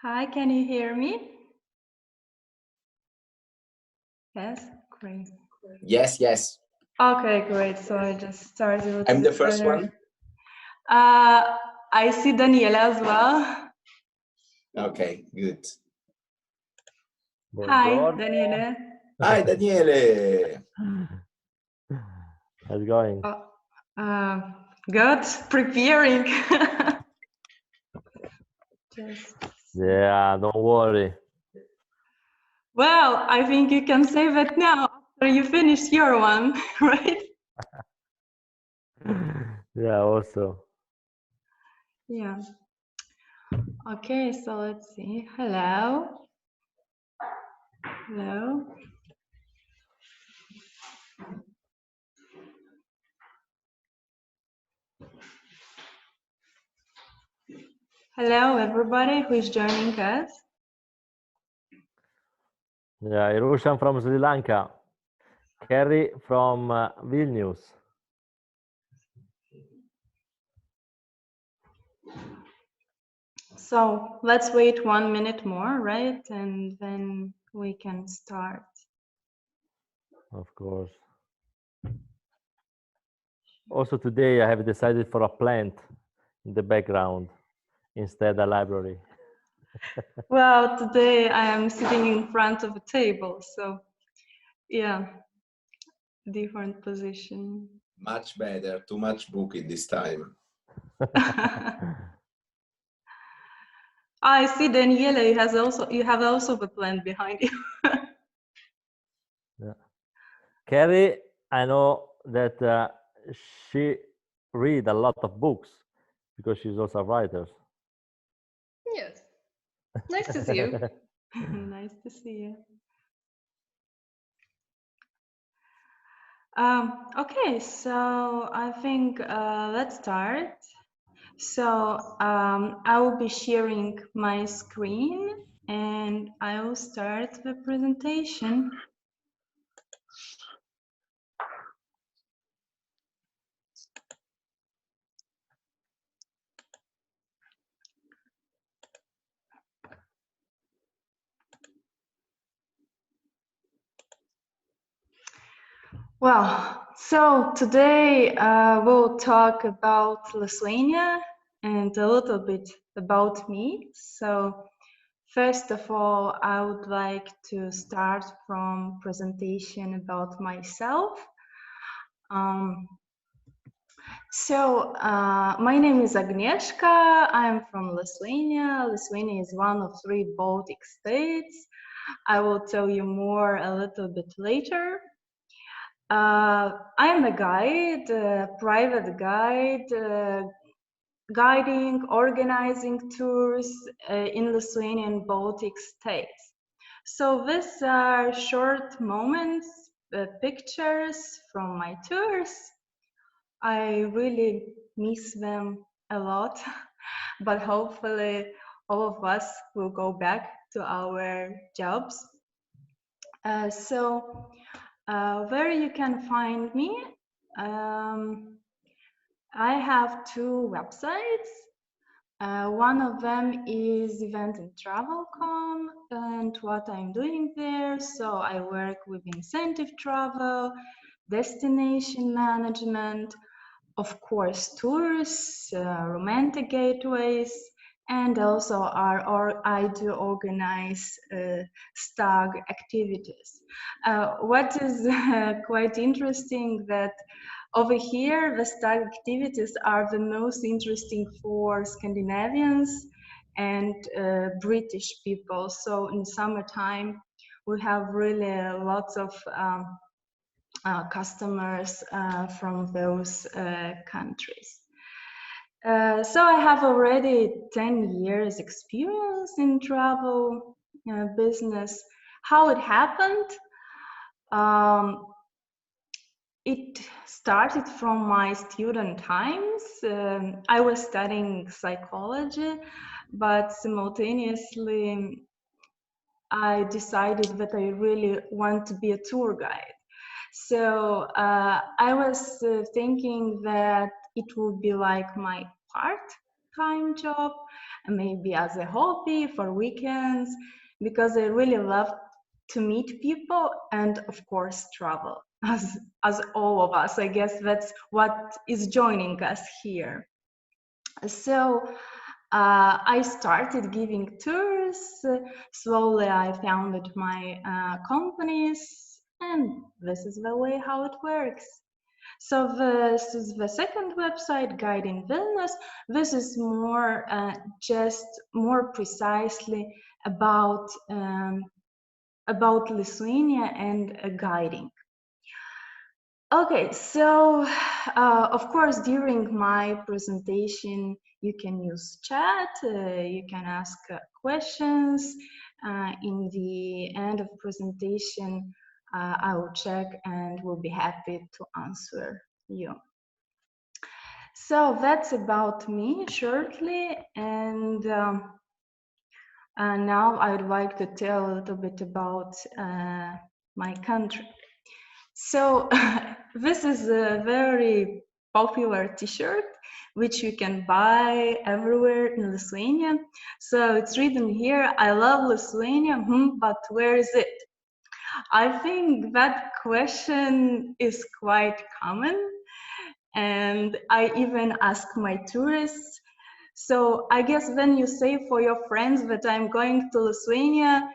Hi, can you hear me? Yes, great. Yes, yes. Okay, great. So I just started a little I'm the bit first earlier. one. I see Daniela as well. Okay, good. Hi, Buongiorno. Daniela. Hi, Daniele. How's it going? Good, preparing. Just Yeah, don't worry. well, I think you can save it now after you finish your one, right? Yeah, also. Yeah. Okay, so let's see. Hello. Hello. Hello, everybody who is joining us. Yeah, Irushan from Sri Lanka. Kerry from Vilnius. So let's wait 1 minute more, right? And then we can start. Of course. Also today I have decided for a plant in the background instead a library. Well, today I am sitting in front of a table, so yeah, different position. Much better. Too much book in this time. I see Daniela, you have also the plant behind you. Yeah. Kerry, I know that she read a lot of books because she's also a writer. Yes. Nice to see you. Nice to see you. Okay, so I think let's start. So I will be sharing my screen and I will start the presentation. Well, so today we'll talk about Lithuania and a little bit about me. So first of all, I would like to start from presentation about myself. My name is Agnieszka. I'm from Lithuania. Lithuania is one of 3 Baltic states. I will tell you more a little bit later. I am a guide, a private guide, guiding, organizing tours in Lithuanian Baltic states. So these are short moments, pictures from my tours. I really miss them a lot, but hopefully all of us will go back to our jobs. Where you can find me, I have 2 websites. One of them is Event and Travel.com, and what I'm doing there. So I work with incentive travel, destination management, of course, tours, romantic gateways, and also I do organize stag activities. What is quite interesting that over here, the stag activities are the most interesting for Scandinavians and British people. So in summertime, we have really lots of customers from those countries. So I have already 10 years experience in travel business. How it happened? It started from my student times. I was studying psychology, but simultaneously I decided that I really want to be a tour guide. So I was thinking that it would be like my part full-time job, maybe as a hobby for weekends, because I really love to meet people and of course travel, as all of us. I guess that's what is joining us here. So I started giving tours. Slowly I founded my companies, and this is the way how it works. So this is the second website, Guide in Vilnius. This is more just more precisely about Lithuania and guiding. Okay, so of course during my presentation you can use chat, you can ask questions. In the end of presentation I will check and will be happy to answer you. So that's about me shortly, and now I would like to tell a little bit about my country. So this is a very popular t-shirt which you can buy everywhere in Lithuania. So it's written here, I love Lithuania, but where is it? I think that question is quite common, and I even ask my tourists. So I guess when you say for your friends that I'm going to Lithuania,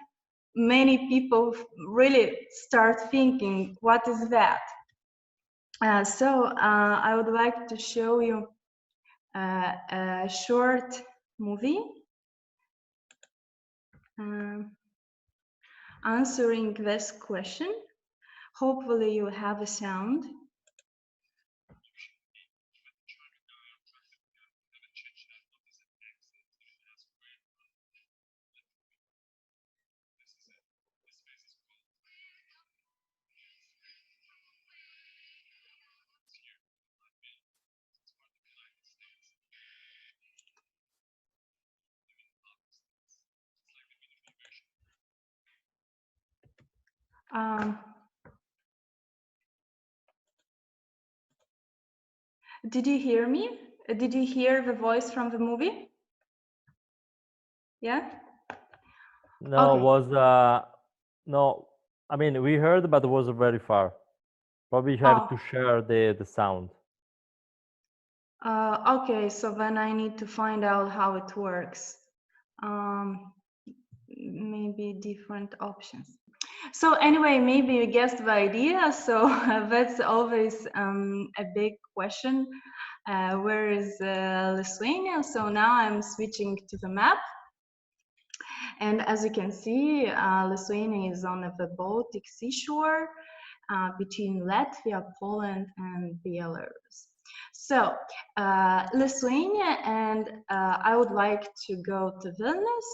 many people really start thinking, what is that? So I would like to show you a short movie answering this question. Hopefully you have a sound. Did you hear me? Did you hear the voice from the movie? Yeah? No, Okay. was no. I mean, we heard, but it was very far. Probably you have to share the sound. Okay, so then I need to find out how it works. Maybe different options. So anyway, maybe you guessed the idea. So that's always a big question. Where is Lithuania? So now I'm switching to the map. And as you can see, Lithuania is on the Baltic seashore between Latvia, Poland, and Belarus. So Lithuania, and I would like to go to Vilnius.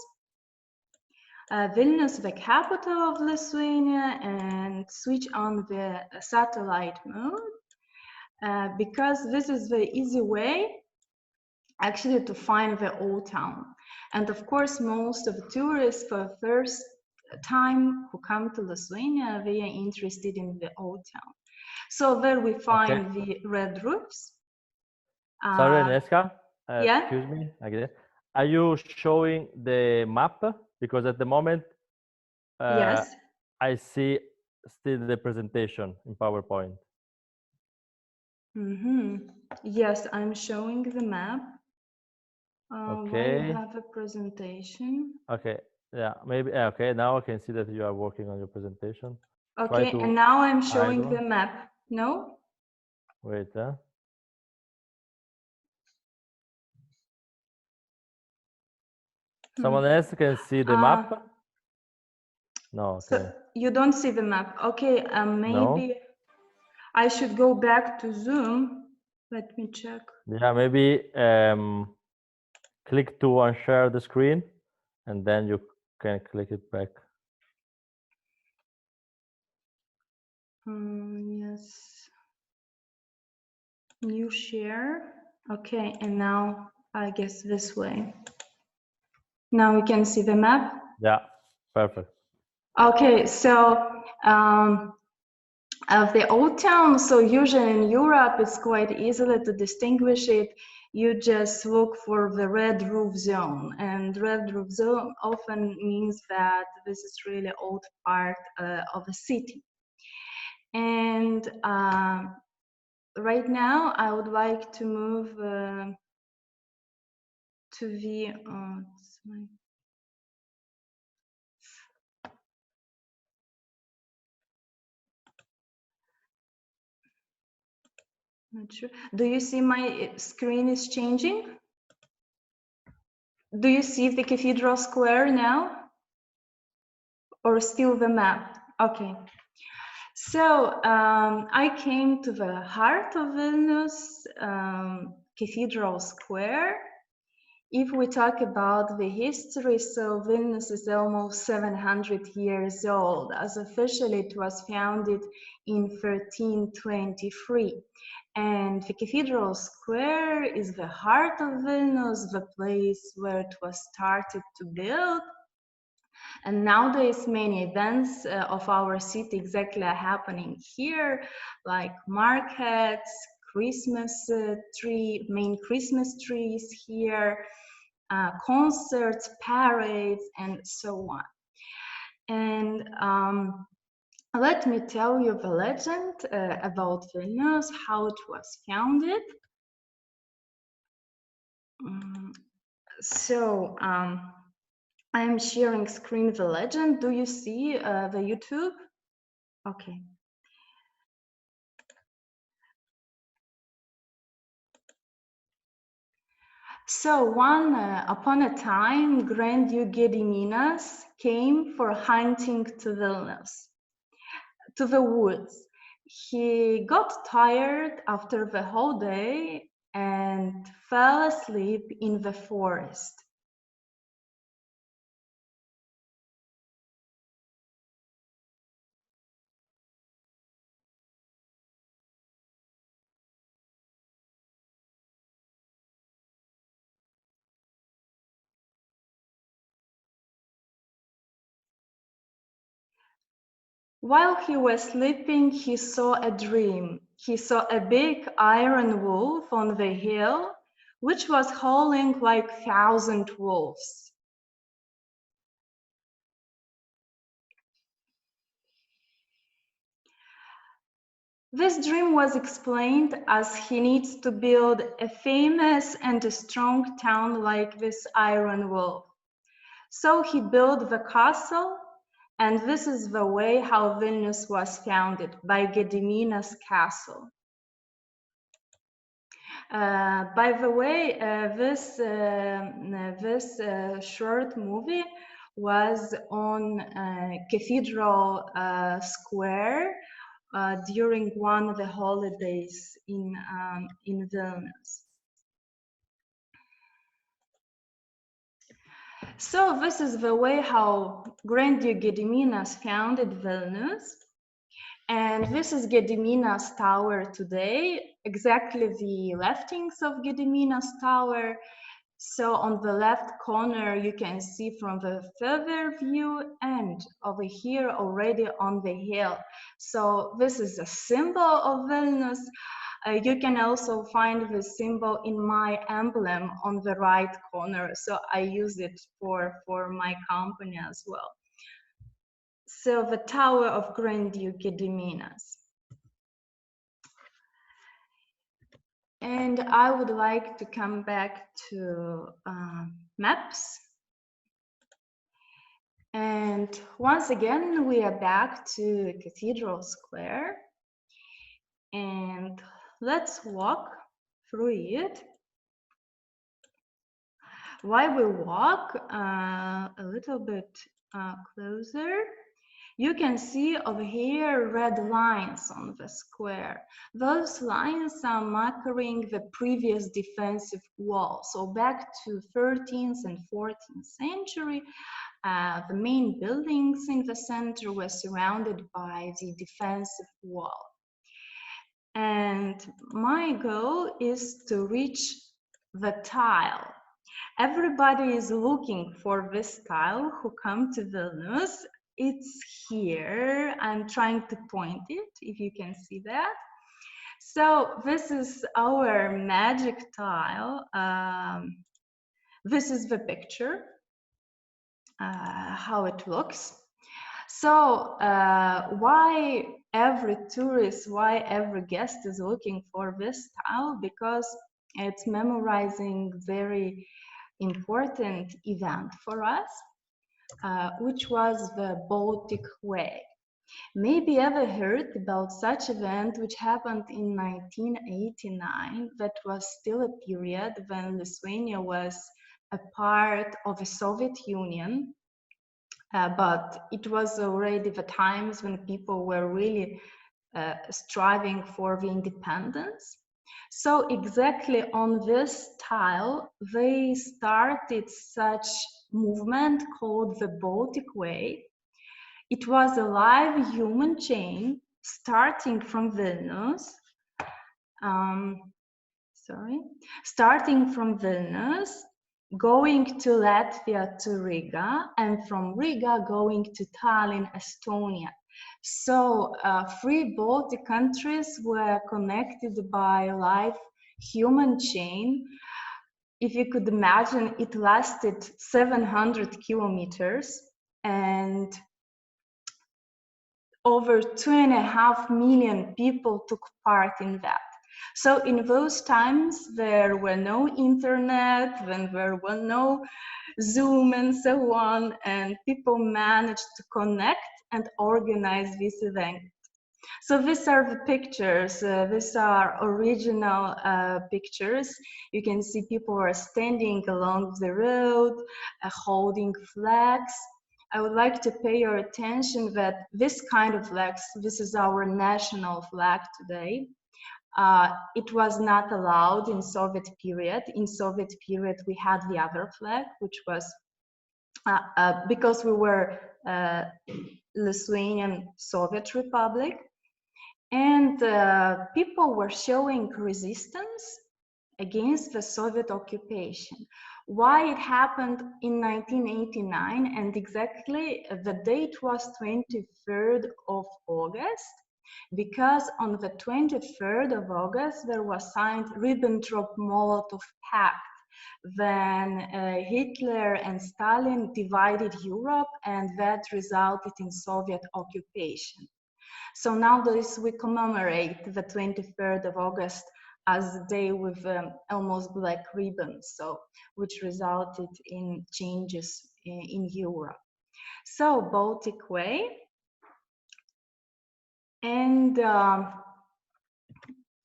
Vilnius, the capital of Lithuania, and switch on the satellite mode because this is the easy way actually to find the old town. And of course, most of the tourists for the first time who come to Lithuania, they are interested in the old town. So there we find the red roofs. Sorry, Agnieszka. Yeah? Excuse me. Are you showing the map? Because at the moment, Yes. I see still the presentation in PowerPoint. Yes, I'm showing the map. Okay. Why you have a presentation? Okay. Yeah. Maybe. Okay. Now I can see that you are working on your presentation. Okay, and now I'm showing the map. No? Wait. Someone else can see the map? No. Okay. So you don't see the map. Okay. Maybe No? I should go back to Zoom. Let me check. Yeah. Maybe click to unshare the screen, and then you can click it back. Yes. New share. Okay, and now I guess this way. Now we can see the map. Yeah, perfect. Okay, so of the old town, so usually in Europe it's quite easily to distinguish it you just look for the red roof zone, and red roof zone often means that this is really old part of a city. And right now I would like to move to the not sure. Do you see my screen is changing? Do you see the cathedral square now? Or still the map? Okay. So I came to the heart of Vilnius, Cathedral Square. If we talk about the history, so Vilnius is almost 700 years old, as officially it was founded in 1323. And the Cathedral Square is the heart of Vilnius, the place where it was started to build. And nowadays, many events of our city exactly are happening here, like markets, Christmas main Christmas trees here, concerts, parades, and so on. And let me tell you the legend about Vilnius, how it was founded. So I'm sharing screen the legend. Do you see the YouTube? Okay. So upon a time, Grand Duke Gediminas came for hunting to Vilnius, to the woods. He got tired after the whole day and fell asleep in the forest. While he was sleeping, he saw a dream. He saw a big iron wolf on the hill, which was howling like 1,000 wolves. This dream was explained as he needs to build a famous and a strong town like this iron wolf. So he built the castle, and this is the way how Vilnius was founded, by Gediminas castle. By the way, this short movie was on Cathedral Square during one of the holidays in Vilnius. So this is the way how Grand Duke Gediminas founded Vilnius. And this is Gediminas Tower today, exactly the leftings of Gediminas Tower. So on the left corner, you can see from the further view, and over here already on the hill. So this is a symbol of Vilnius. You can also find the symbol in my emblem on the right corner. So I use it for my company as well. So the Tower of Grand Duke Gediminas. And I would like to come back to maps. And once again, we are back to Cathedral Square. And let's walk through it. While we walk a little bit closer, you can see over here red lines on the square. Those lines are marking the previous defensive wall. So back to 13th and 14th century, the main buildings in the center were surrounded by the defensive wall. And my goal is to reach the tile. Everybody is looking for this tile who come to Vilnius. It's here. I'm trying to point it, if you can see that. So this is our magic tile. This is the picture, how it looks. So why every tourist, why every guest is looking for this tile? Because it's memorizing very important event for us, which was the Baltic Way. Maybe ever heard about such event which happened in 1989. That was still a period when Lithuania was a part of the Soviet Union. But it was already the times when people were really striving for the independence. So exactly on this tile, they started such movement called the Baltic Way. It was a live human chain starting from Vilnius, starting from Vilnius, going to Latvia to Riga, and from Riga going to Tallinn, Estonia. So 3 Baltic countries were connected by a live human chain. If you could imagine, it lasted 700 kilometers and over 2.5 million people took part in that. So in those times, there were no internet, when there were no Zoom and so on, and people managed to connect and organize this event. So these are the pictures. These are original pictures. You can see people are standing along the road, holding flags. I would like to pay your attention that this kind of flags, this is our national flag today. It was not allowed in Soviet period. In Soviet period, we had the other flag, which was because we were Lithuanian Soviet Republic, and people were showing resistance against the Soviet occupation. Why it happened in 1989, and exactly the date was 23rd of August, because on the 23rd of August there was signed Ribbentrop-Molotov Pact, when Hitler and Stalin divided Europe, and that resulted in Soviet occupation. So nowadays we commemorate the 23rd of August as a day with almost black ribbons, so which resulted in changes in Europe. So Baltic Way, and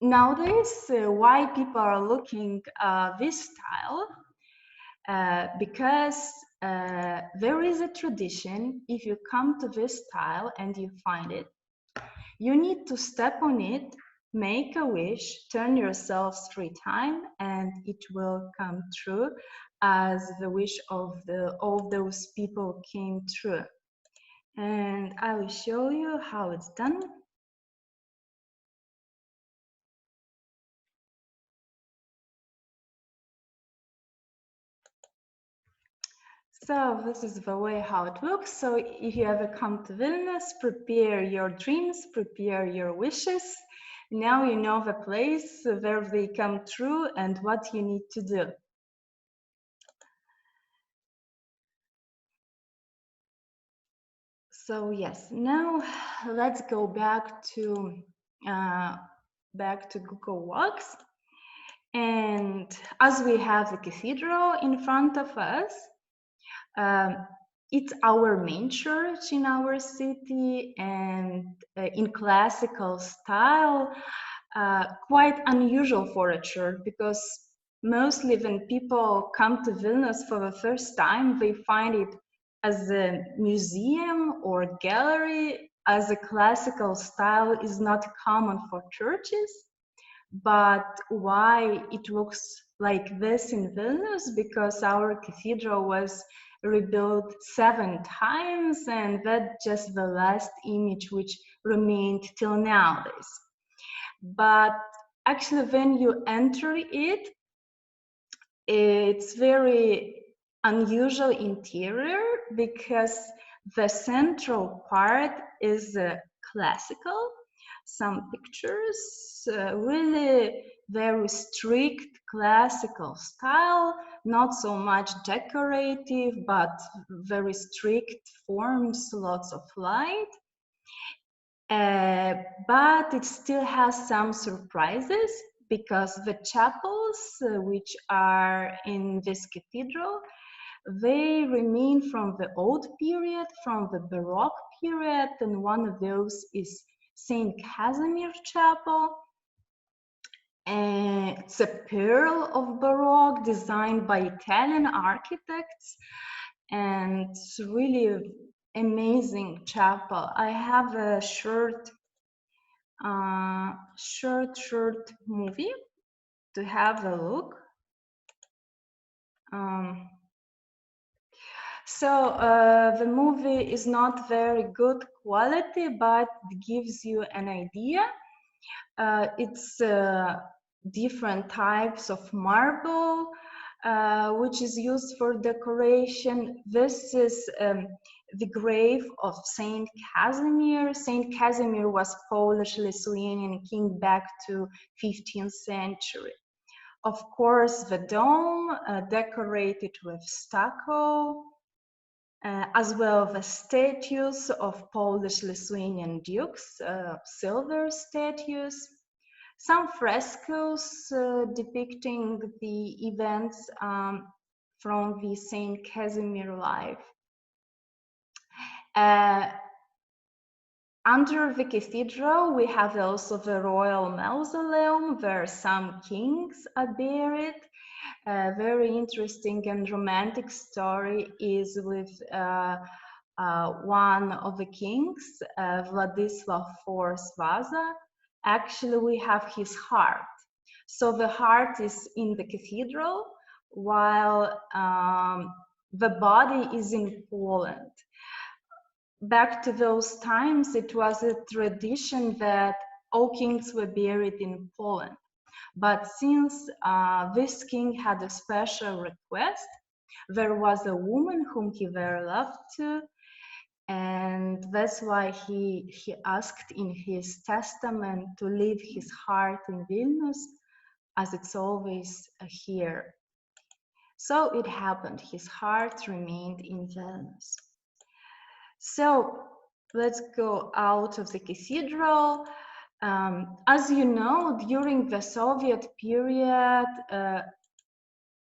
nowadays why people are looking this style, because there is a tradition. If you come to this style and you find it, you need to step on it, make a wish, turn yourselves 3 times, and it will come true, as the wish of all those people came true. And I will show you how it's done. So this is the way how it looks. So if you ever come to Vilnius, prepare your dreams, prepare your wishes. Now you know the place where they come true and what you need to do. So yes, now let's go back to Google Walks. And as we have the cathedral in front of us, it's our main church in our city, and in classical style, quite unusual for a church, because mostly when people come to Vilnius for the first time, they find it as a museum or gallery, as a classical style is not common for churches. But why it looks like this in Vilnius? Because our cathedral was rebuilt 7 times, and that's just the last image which remained till nowadays. But actually, when you enter it, it's very unusual interior, because the central part is classical. some pictures, really very strict classical style, not so much decorative, but very strict forms, lots of light. But it still has some surprises because the chapels which are in this cathedral, they remain from the old period, from the Baroque period, and one of those is Saint Casimir Chapel. And it's a pearl of Baroque designed by Italian architects, and it's really an amazing chapel. I have a short movie to have a look. The movie is not very good quality, but it gives you an idea. It's different types of marble, which is used for decoration. This is the grave of Saint Casimir. Saint Casimir was Polish-Lithuanian king back to 15th century. Of course, the dome decorated with stucco, as well the statues of Polish-Lithuanian dukes, silver statues, some frescoes depicting the events from the Saint Casimir life. Under the cathedral, we have also the royal mausoleum where some kings are buried. A very interesting and romantic story is with one of the kings, Vladislav IV Vaza. Actually, we have his heart. So the heart is in the cathedral, while the body is in Poland. Back to those times, it was a tradition that all kings were buried in Poland. But since this king had a special request, there was a woman whom he very loved too, and that's why he asked in his testament to leave his heart in Vilnius, as it's always here. So it happened, his heart remained in Vilnius. So let's go out of the cathedral. As you know, during the Soviet period,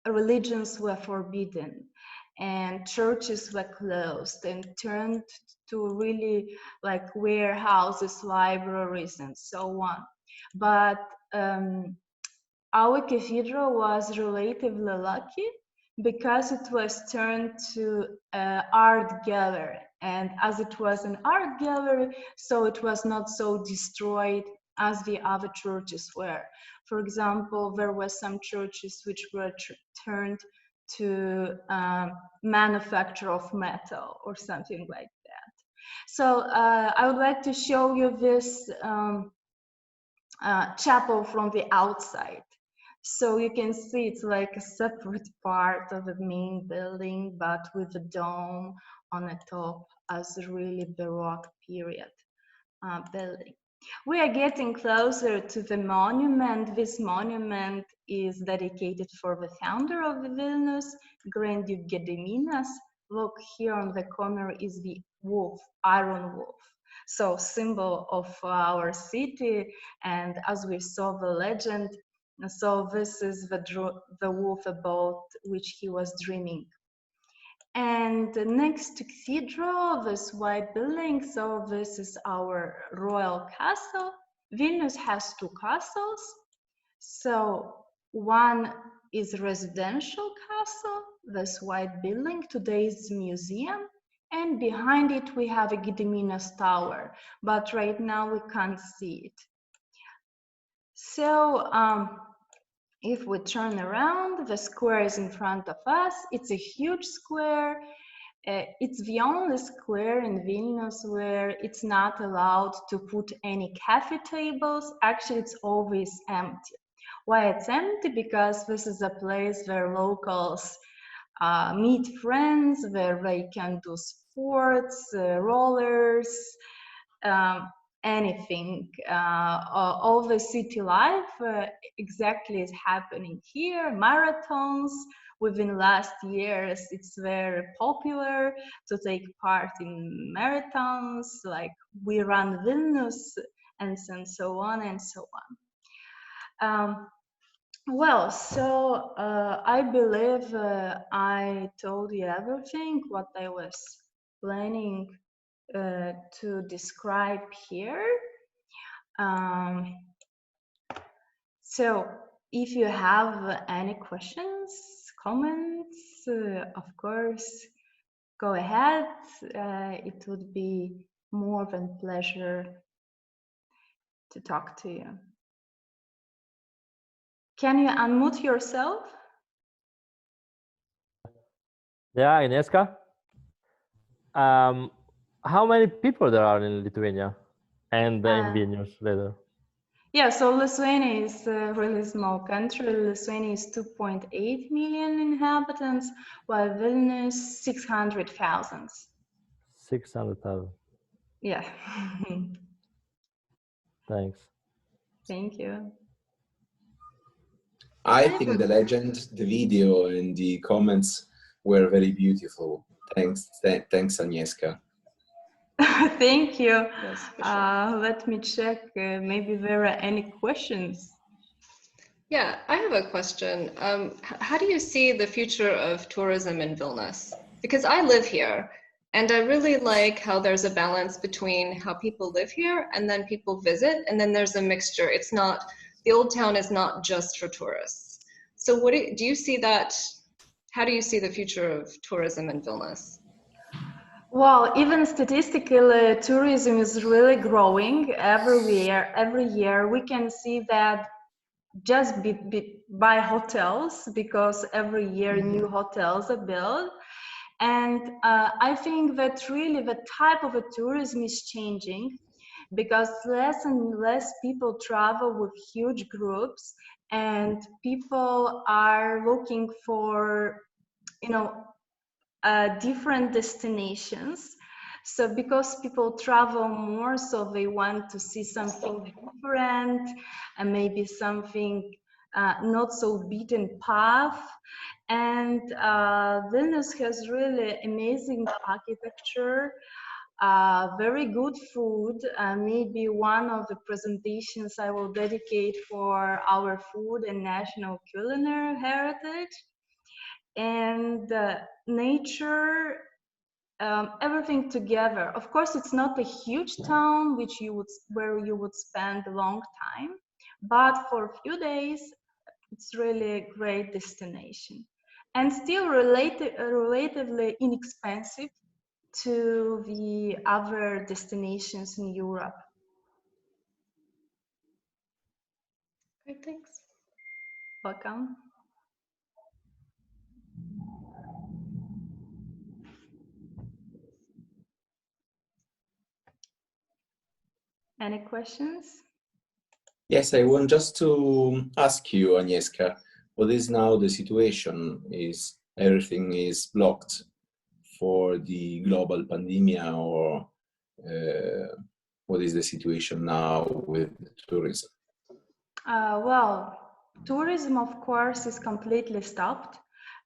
religions were forbidden and churches were closed and turned to really like warehouses, libraries, and so on. But our cathedral was relatively lucky because it was turned to an art gallery. And as it was an art gallery, so it was not so destroyed as the other churches were. For example, there were some churches which were turned to manufacture of metal or something like that. So I would like to show you this chapel from the outside. So you can see it's like a separate part of the main building, but with a dome on the top as a really Baroque period building. We are getting closer to the monument. This monument is dedicated for the founder of the Vilnius, Grand Duke Gediminas. Look, here on the corner is the wolf, iron wolf. So symbol of our city, and as we saw the legend, so this is the wolf about which he was dreaming. And next to cathedral, this white building, so this is our royal castle. Vilnius has two castles. So one is residential castle, this white building, today's museum. And behind it, we have a Gediminas Tower, but right now we can't see it. So if we turn around, the square is in front of us. It's a huge square. It's the only square in Vilnius where it's not allowed to put any cafe tables. Actually, it's always empty. Why it's empty? Because this is a place where locals meet friends, where they can do sports, rollers, anything. All the city life exactly is happening here. Marathons within last years, it's very popular to take part in marathons, like we run Vilnius and so on and so on. Well, so I believe I told you everything what I was planning to describe here. So if you have any questions, comments, of course, go ahead. It would be more than pleasure to talk to you. Can you unmute yourself? Yeah, Agnieszka. How many people there are in Lithuania and in Vilnius later? Yeah, so Lithuania is a really small country. Lithuania is 2.8 million inhabitants, while Vilnius 600,000. 600,000. Yeah. Thanks. Thank you. I think the legend, the video, and the comments were very beautiful. Thanks, Agnieszka. Thank you. Yes, for sure. Let me check. Maybe there are any questions. Yeah, I have a question. How do you see the future of tourism in Vilnius? Because I live here, and I really like how there's a balance between how people live here and then people visit, and then there's a mixture. It's not, the old town is not just for tourists. So what do you see that, how do you see the future of tourism in Vilnius? Well, even statistically, tourism is really growing everywhere. Every year, we can see that just by hotels, because every year new hotels are built. And I think that really the type of a tourism is changing, because less and less people travel with huge groups, and people are looking for, different destinations. So because people travel more, so they want to see something different and maybe something not so beaten path. And Vilnius has really amazing architecture, very good food. Maybe one of the presentations I will dedicate for our food and national culinary heritage. And nature, everything together. Of course, it's not a huge town where you would spend a long time, but for a few days, it's really a great destination, and still relatively inexpensive to the other destinations in Europe. Great, thanks. Welcome. Any questions? Yes, I want just to ask you, Agnieszka, what is now the situation? Is everything is blocked for the global pandemic, or what is the situation now with tourism? Well, tourism, of course, is completely stopped.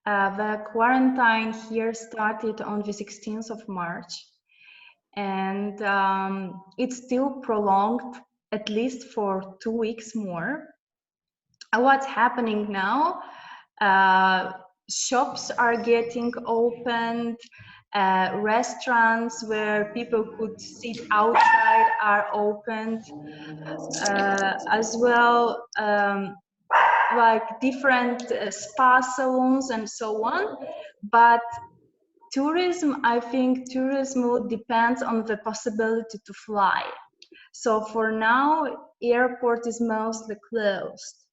The quarantine here started on the 16th of March, and it's still prolonged at least for 2 weeks more. What's happening now? Shops are getting opened, restaurants where people could sit outside are opened, as well, like different spa salons and so on. But tourism, I think tourism depends on the possibility to fly. So for now, airport is mostly closed.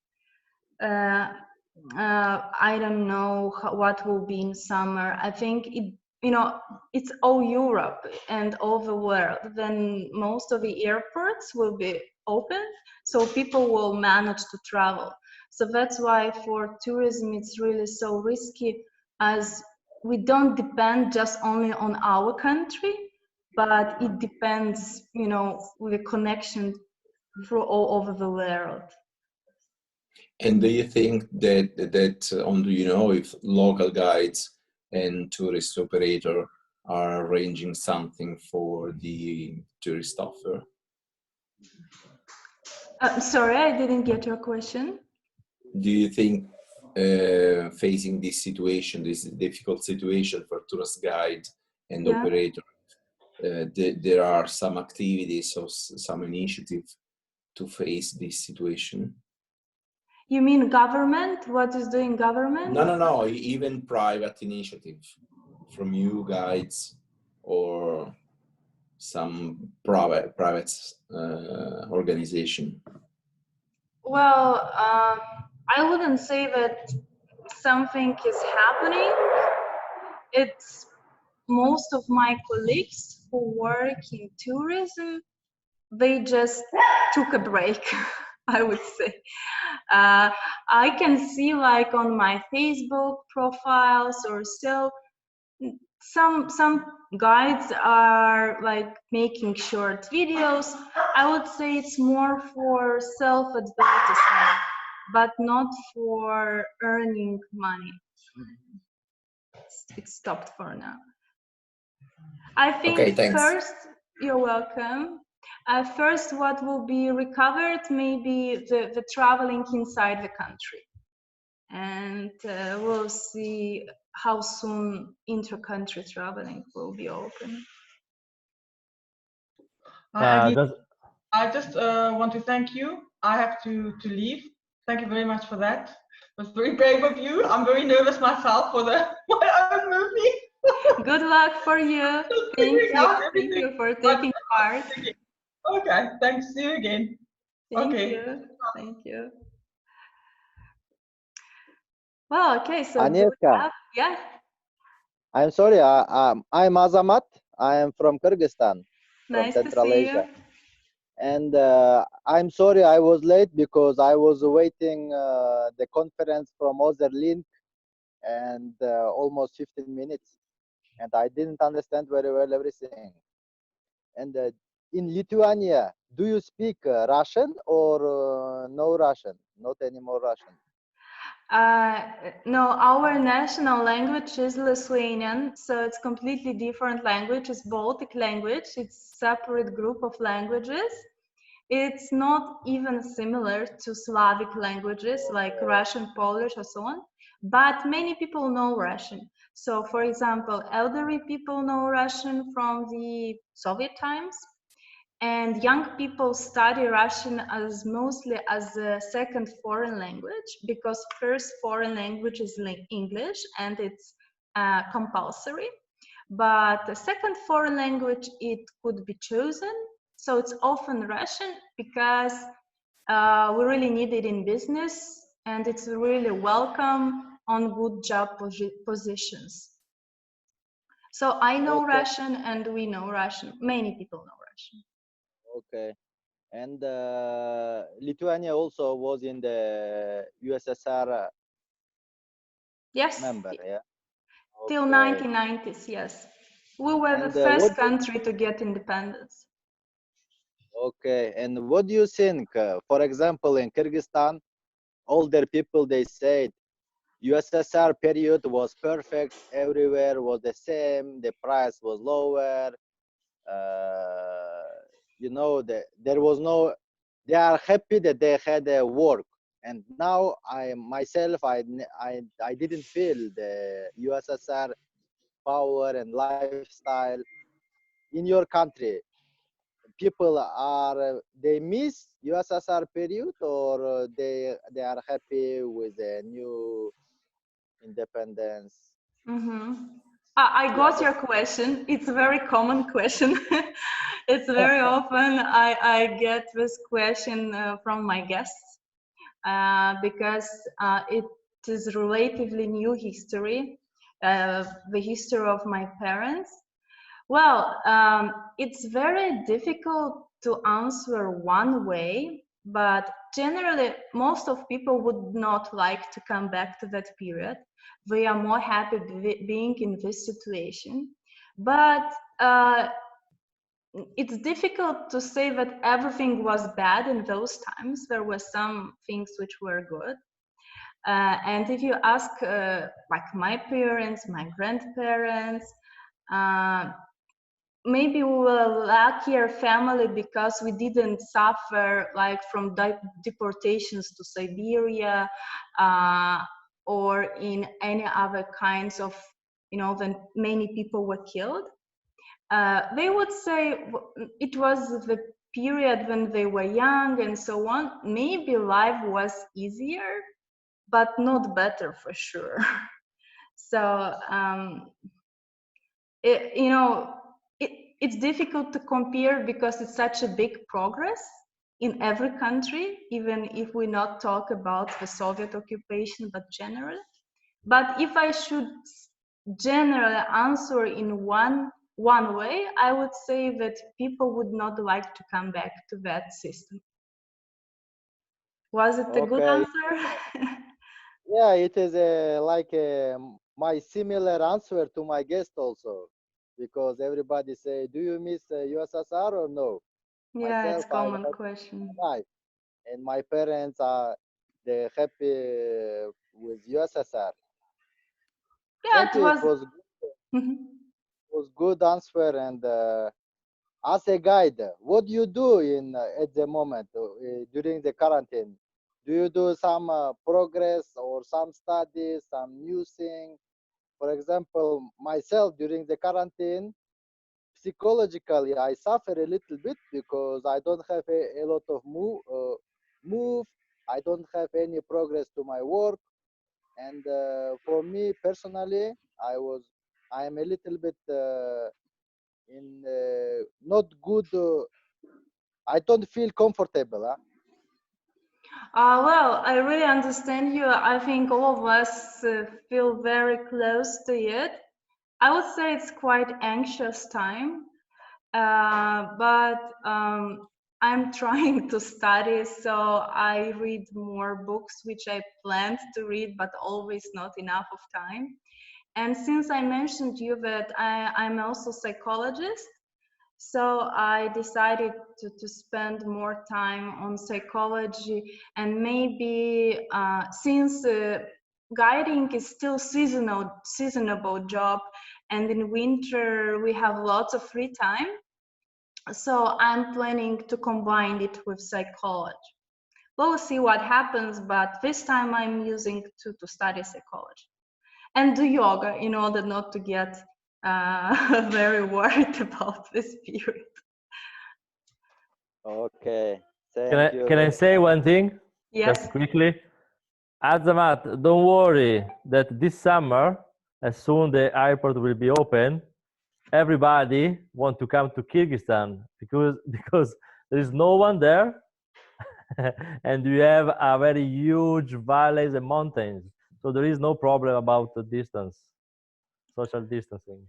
I don't know what will be in summer. I think it's all Europe and all the world. Then most of the airports will be open, so people will manage to travel. So that's why for tourism it's really so risky, as we don't depend just only on our country, but it depends, you know, with the connection through all over the world. And do you think do you know if local guides and tourist operator are arranging something for the tourist offer? Sorry, I didn't get your question. Do you think facing this situation, this difficult situation for tourist guide and operator, there are some activities or some initiative to face this situation? You mean government? What is doing government? No, even private initiative from you guides or some private organization. Well, I wouldn't say that something is happening. It's most of my colleagues who work in tourism, they just took a break, I would say. I can see like on my Facebook profiles or so, some guides are like making short videos. I would say it's more for self-advertisement, but not for earning money. It's stopped for now. I think Okay, first, you're welcome. First, what will be recovered may be the traveling inside the country. And we'll see how soon inter-country traveling will be open. I just want to thank you. I have to leave. Thank you very much for that. It was very brave of you. I'm very nervous myself for my own movie. Good luck for you. Thank you for taking part. Okay, thanks. See you again. Thank you. Well, okay, so Agnieszka, yeah. I'm sorry, I'm Azamat. I am from Kyrgyzstan, Nice from Central to see Asia. you. And I'm sorry I was late because I was waiting the conference from other link and almost 15 minutes. And I didn't understand very well everything. And in Lithuania, do you speak Russian or no Russian? Not anymore Russian. No, our national language is Lithuanian, so it's completely different language. It's Baltic language. It's a separate group of languages. It's not even similar to Slavic languages like Russian, Polish, or so on, but many people know Russian. So, for example, elderly people know Russian from the Soviet times, and young people study Russian as mostly as a second foreign language, because first foreign language is English and it's compulsory. But the second foreign language, it could be chosen. So it's often Russian because we really need it in business and it's really welcome on good job positions. So I know Russian and we know Russian. Many people know Russian. Okay. And Lithuania also was in the USSR member, yeah? Till 1990s, yes. We were the first country to get independence. Okay, and what do you think? For example, in Kyrgyzstan, older people, they said USSR period was perfect, everywhere was the same, the price was lower, you know, there was no, they are happy that they had a work. And now I myself, I didn't feel the USSR power and lifestyle in your country. People are, they miss USSR period, or they are happy with the new independence? I got your question. It's a very common question. It's very often I get this question from my guests because it is relatively new history, the history of my parents. Well, it's very difficult to answer one way, but generally most of people would not like to come back to that period. They are more happy being in this situation. But it's difficult to say that everything was bad in those times. There were some things which were good. And if you ask like my parents, my grandparents, maybe we were a luckier family because we didn't suffer like from deportations to Siberia or in any other kinds of, you know, when many people were killed. They would say it was the period when they were young and so on. Maybe life was easier, but not better for sure. So, you know, it's difficult to compare because it's such a big progress in every country, even if we not talk about the Soviet occupation, but generally. But if I should generally answer in one way, I would say that people would not like to come back to that system. Was it a good Okay. answer? Yeah, it is like my similar answer to my guest also, because everybody say, "Do you miss USSR or no?" Yeah, Myself, it's I common like question. my life, and my parents are they happy with USSR. Yeah, Thank it you. was. It was good answer. And as a guide, what do you do in at the moment during the quarantine? Do you do some progress or some studies, some new thing? For example, myself during the quarantine, psychologically, I suffer a little bit because I don't have a lot of move. I don't have any progress to my work, and for me personally, I am a little bit in not good. I don't feel comfortable. Huh? Well, I really understand you. I think all of us feel very close to it. I would say it's quite anxious time, but I'm trying to study, so I read more books, which I planned to read, but always not enough of time. And since I mentioned you that I'm also psychologist, so I decided to spend more time on psychology, and maybe since guiding is still seasonable job, and in winter we have lots of free time, so I'm planning to combine it with psychology. We'll see what happens, but this time I'm using to study psychology and do yoga in order not to get very worried about this period. Okay, thank you. Can I say one thing? Yes. Just quickly. Azamat, don't worry that this summer, as soon the airport will be open, everybody want to come to Kyrgyzstan because there is no one there and we have a very huge valleys and mountains. So there is no problem about the distance, social distancing.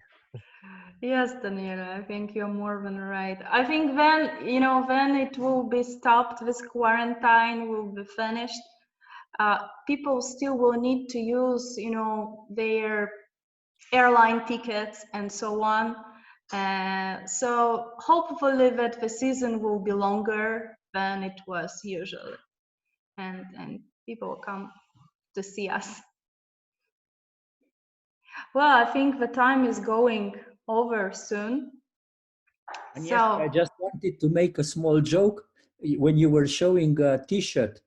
Yes, Daniela, I think you're more than right. I think when, you know, when it will be stopped, this quarantine will be finished, people still will need to use, you know, their airline tickets and so on. So hopefully that the season will be longer than it was usually, and people will come to see us. Well, I think the time is going over soon. And So yes, I just wanted to make a small joke. When you were showing a T-shirt,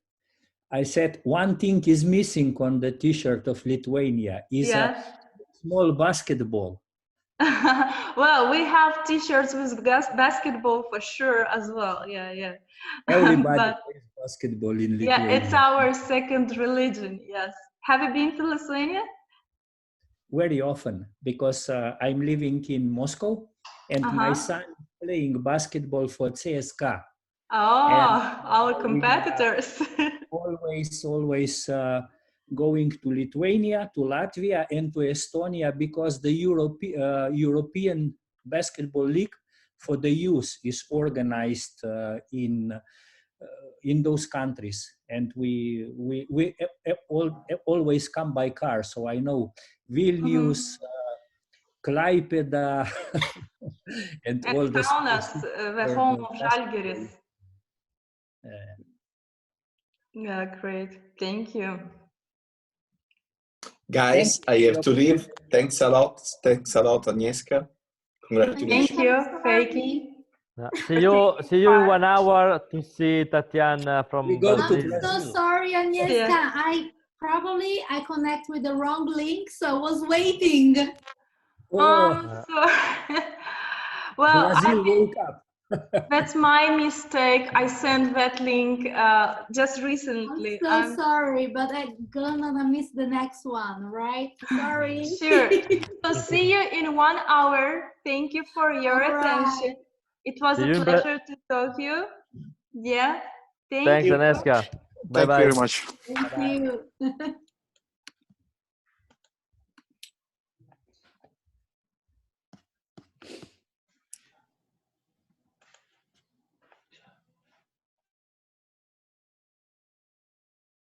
I said one thing is missing on the T-shirt of Lithuania is yes. a small basketball. Well, we have T-shirts with basketball for sure as well. Yeah, yeah. Everybody But plays basketball in Lithuania. yeah, it's our second religion. Yes. Have you been to Lithuania? Very often, because I'm living in Moscow and my son is playing basketball for CSKA. Oh, And our we competitors. always going to Lithuania, to Latvia, and to Estonia because the European Basketball League for the youth is organized in those countries, and we always come by car. So I know Vilnius, Klaipėda, and all the Kaunas, the home of Žalgiris. Yeah, great. Thank you. Guys, I have to leave. Thanks a lot. Thanks a lot, Agnieszka. Congratulations. Thank you, Fakey. See you in 1 hour to see Tatiana from We go to Brazil. I'm so sorry, Agnieszka. Yeah. I connect with the wrong link, so I was waiting. Oh, Well, Brazil woke up. that's my mistake. I sent that link just recently. I'm so sorry, but I'm gonna miss the next one, right? Sorry. Sure. So see you in 1 hour. Thank you for your attention. It was a pleasure to talk to you. Yeah. Thanks, you. Agnieszka. Thank you very much. Thank you.